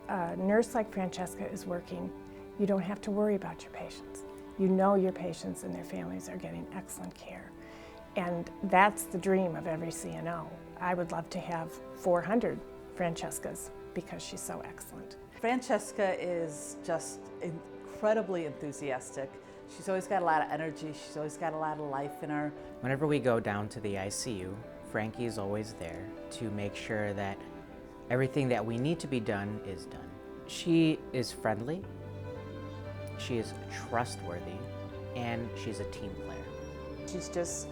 a nurse like Francesca is working, you don't have to worry about your patients. You know your patients and their families are getting excellent care. And that's the dream of every CNO. I would love to have 400 Francescas because she's so excellent. Francesca is just incredibly enthusiastic. She's always got a lot of energy. She's always got a lot of life in her. Whenever we go down to the ICU, Frankie is always there to make sure that everything that we need to be done is done. She is friendly, she is trustworthy, and she's a team player. She's just,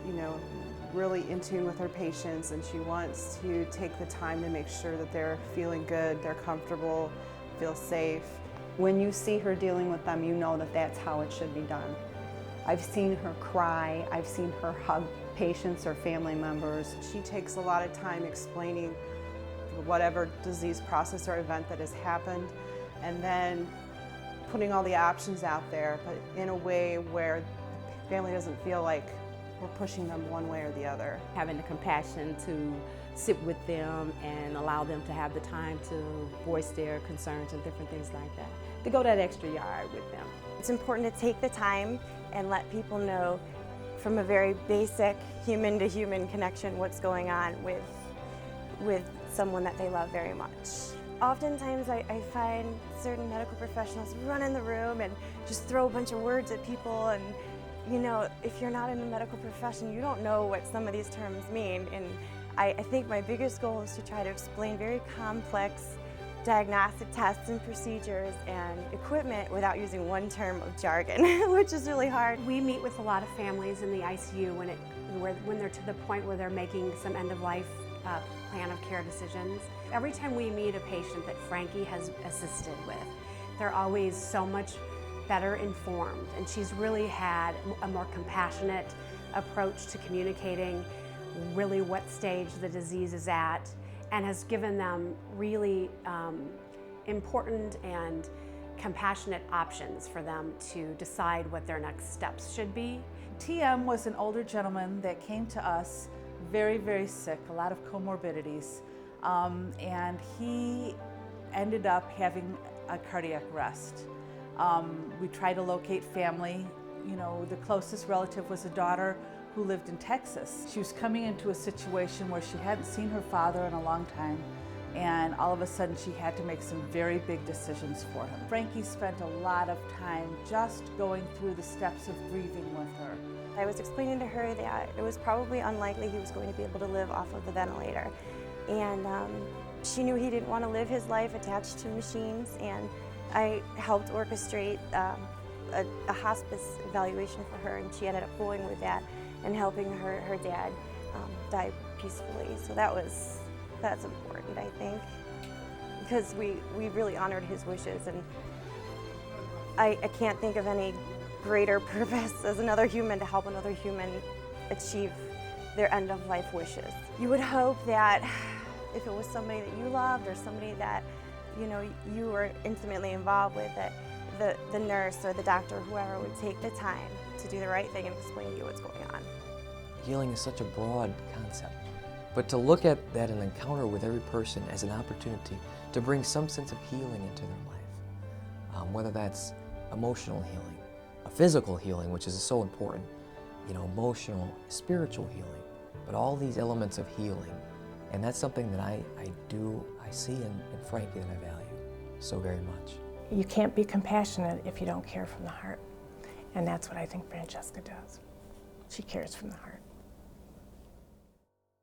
really in tune with her patients, and she wants to take the time to make sure that they're feeling good, they're comfortable, feel safe. When you see her dealing with them, you know that that's how it should be done. I've seen her cry, I've seen her hug patients or family members. She takes a lot of time explaining whatever disease process or event that has happened, and then putting all the options out there, but in a way where the family doesn't feel like we're pushing them one way or the other. Having the compassion to sit with them and allow them to have the time to voice their concerns and different things like that. To go that extra yard with them. It's important to take the time and let people know from a very basic human-to-human connection what's going on with someone that they love very much. Oftentimes I find certain medical professionals run in the room and just throw a bunch of words at people, and if you're not in the medical profession, you don't know what some of these terms mean. And I think my biggest goal is to try to explain very complex diagnostic tests and procedures and equipment without using one term of jargon, which is really hard. We meet with a lot of families in the ICU when they're to the point where they're making some end-of-life plan of care decisions. Every time we meet a patient that Frankie has assisted with, they're always so much better informed, and she's really had a more compassionate approach to communicating really what stage the disease is at, and has given them really important and compassionate options for them to decide what their next steps should be. TM was an older gentleman that came to us very, very sick, a lot of comorbidities, and he ended up having a cardiac arrest. We tried to locate family. The closest relative was a daughter who lived in Texas. She was coming into a situation where she hadn't seen her father in a long time, and all of a sudden she had to make some very big decisions for him. Frankie spent a lot of time just going through the steps of grieving with her. I was explaining to her that it was probably unlikely he was going to be able to live off of the ventilator, and she knew he didn't want to live his life attached to machines, and I helped orchestrate a hospice evaluation for her, and she ended up going with that and helping her dad die peacefully. So that's important, I think, because we really honored his wishes, and I can't think of any greater purpose as another human to help another human achieve their end-of-life wishes. You would hope that if it was somebody that you loved or somebody that you were intimately involved with, that the nurse or the doctor or whoever would take the time to do the right thing and explain to you what's going on. Healing is such a broad concept, but to look at that and encounter with every person as an opportunity to bring some sense of healing into their life, whether that's emotional healing, a physical healing, which is so important, emotional, spiritual healing, but all these elements of healing. And that's something that I see in Frankie that I value so very much. You can't be compassionate if you don't care from the heart. And that's what I think Francesca does. She cares from the heart.